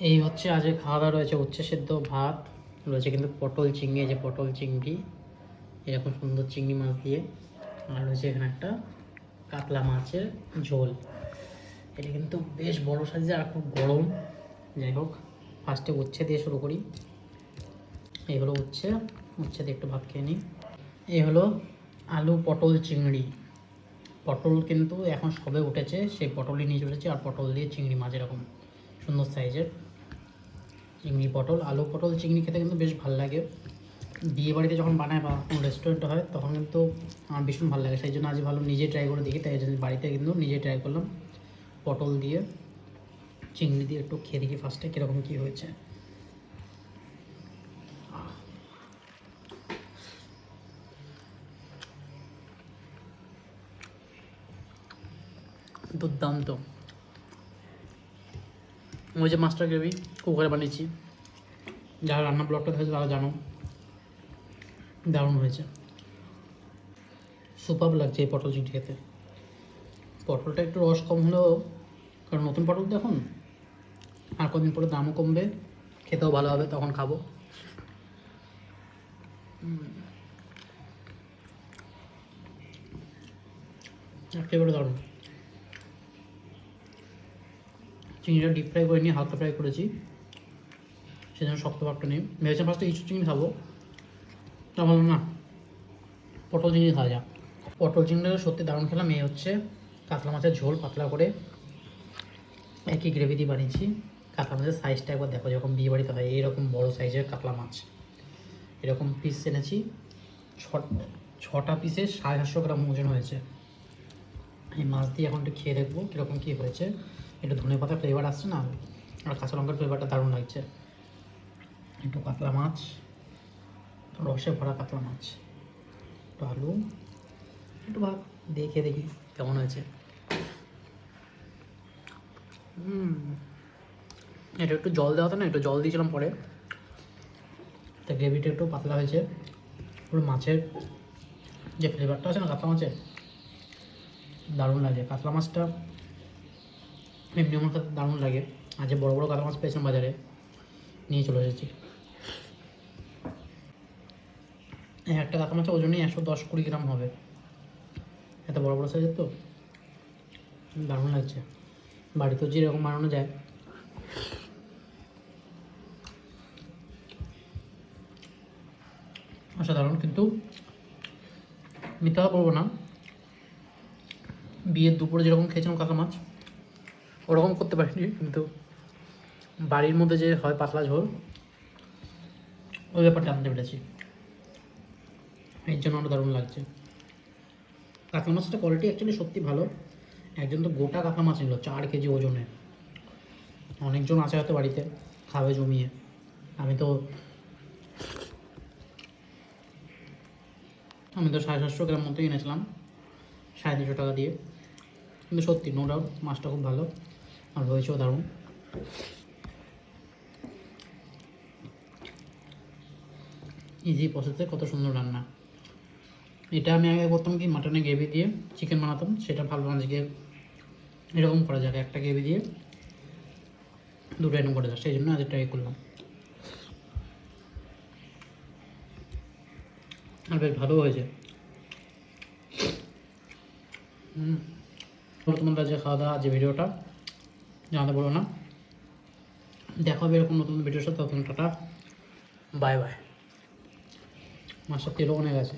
এই হচ্ছে আজকে খাওয়া দাওয়া রয়েছে উচ্ছে সেদ্ধ ভাত রয়েছে, কিন্তু পটল চিংড়ি, যে পটল চিংড়ি এরকম সুন্দর চিংড়ি মাছ দিয়ে, আর রয়েছে এখানে একটা কাতলা মাছের ঝোল। এটা কিন্তু বেশ বড় সাইজের আর খুব গরম। যাই হোক, ফার্স্টে উচ্ছে দিয়ে শুরু করি। এই হলো উচ্ছে, উচ্ছে দিয়ে একটু ভাত খেয়ে নিই। এই হলো আলু পটল চিংড়ি। পটল কিন্তু এখন সবে উঠেছে, সেই পটলই নিয়ে চলেছে, আর পটল দিয়ে চিংড়ি মাছ এরকম সুন্দর সাইজের চিংড়ি পটল। আলু পটল চিংড়ি খেতে কিন্তু বেশ ভালো লাগে। বিয়ে বাড়িতে যখন বানায় বা কোনো রেস্টুরেন্টে হয় তখন কিন্তু আমার ভীষণ ভালো লাগে, সেই জন্য আজ ভালো নিজে ট্রাই করে দেখি। তাই জন্য বাড়িতে কিন্তু নিজে ট্রাই করলাম পটল দিয়ে চিংড়ি দিয়ে। একটু খেয়ে দেখি ফার্স্টে কীরকম কী হয়েছে। দুর্দান্ত। ওই যে মাস্টার গ্রেভি কুকারে বানিয়েছি, যারা রান্না ব্লগটা দেখেছে তারা জানো, দারুণ হয়েছে, সুপার লাগছে এই পটল চিংড়ি খেতে। পটলটা একটু রস কম হলেও, কারণ নতুন পটল তো এখন, আর কদিন পরে দামও কমবে, খেতেও ভালো হবে, তখন খাবো। একেবারে দারুণ। চিংড়িটা ডিপ ফ্রাই করে নিয়ে হালকা ফ্রাই করেছি, সেজন্য শক্ত ভাবটা নেই। ভেবেছিলাম ফার্স্টে ইঁচু চিংড়ি খাবো, তা বললাম না, পটল চিংড়ি খাওয়া যাক। পটল চিংড়িটা সত্যি দারুণ খেলাম। এই হচ্ছে কাতলা মাছের ঝোল, পাতলা করে একই গ্রেভি দিয়ে বানিয়েছি। কাতলা মাছের সাইজটা একবার দেখো, যখন বিয়ে বাড়িতে হয় এইরকম বড় সাইজের কাতলা মাছ। এরকম পিস এনেছি, ছটা পিসে 750 গ্রাম ওজন হয়েছে। এই মাছ দিয়ে এখন একটু খেয়ে দেখবো কীরকম কী হয়েছে। একটু ধনে পাতার ফ্লেভার আসছে না, আর কাঁচা লঙ্কার ফ্লেভারটা দারুণ লাগছে। একটু কাতলা মাছ, রসে ভরা কাতলা মাছ, একটু আলু, একটু ভাত দিয়ে খেয়ে দেখি কেমন হয়েছে। এটা একটু জল দেওয়া হতো না, একটু জল দিয়েছিলাম পরে, তা গ্রেভিটা একটু পাতলা হয়েছে। পুরো মাছের যে ফ্লেভারটা আছে না কাতলা মাছের, দারুণ লাগে। কাতলা মাছটা এমনি আমার কাছে দারুণ লাগে। আর যে বড়ো বড়ো কাতলা মাছ পেয়েছিলাম বাজারে, নিয়ে চলে এসেছি। একটা কাতলা মাছের ওজনই 110-120 গ্রাম হবে, এত বড়ো বড়ো সাইজের তো, দারুণ লাগছে। বাড়িতেও যেরকম বানানো যায়। অসাধারণ। কিন্তু মিথ্যা বলবো না, বিয়ের দুপুরে যেরকম খেয়েছিলাম কাতলা মাছ ওরকম করতে পারিনি, কিন্তু বাড়ির মধ্যে যে হয় পাতলা ঝোল, ওই ব্যাপারটা আনতে পেরেছি, এর জন্য আমার দারুণ লাগছে। কাতলা মাছটা কোয়ালিটি অ্যাকচুয়ালি সত্যি ভালো। একজন তো গোটা কাতলা মাছ নিল 4 কেজি ওজনে। অনেকজন আছে হয়তো বাড়িতে, খাবে জমিয়ে। আমি তো 750 গ্রাম মতো এনেছিলাম 350 টাকা দিয়ে। কিন্তু সত্যি নো ডাউট মাছটা খুব ভালো, আর হয়েছেও দারুণ। ইজি প্রসেসে কত সুন্দর রান্না। এটা আমি আগে করতাম কি, মাটনের গ্রেভি দিয়ে চিকেন বানাতাম, সেটা ভালো আজকে এরকম করা যাবে, একটা গ্রেভি দিয়ে দুটো আইটেম করা যায়, সেই জন্য আজ ট্রাই করলাম। আর বেশ ভালো হয়েছে। তোমাদের যে খাওয়া দাওয়া যে ভিডিওটা জানাতে বলো না। দেখা হবে এরকম নতুন ভিডিওর সাথে, তখন টাটা, বাই বাই। মাছটা তেলও অনেক আছে।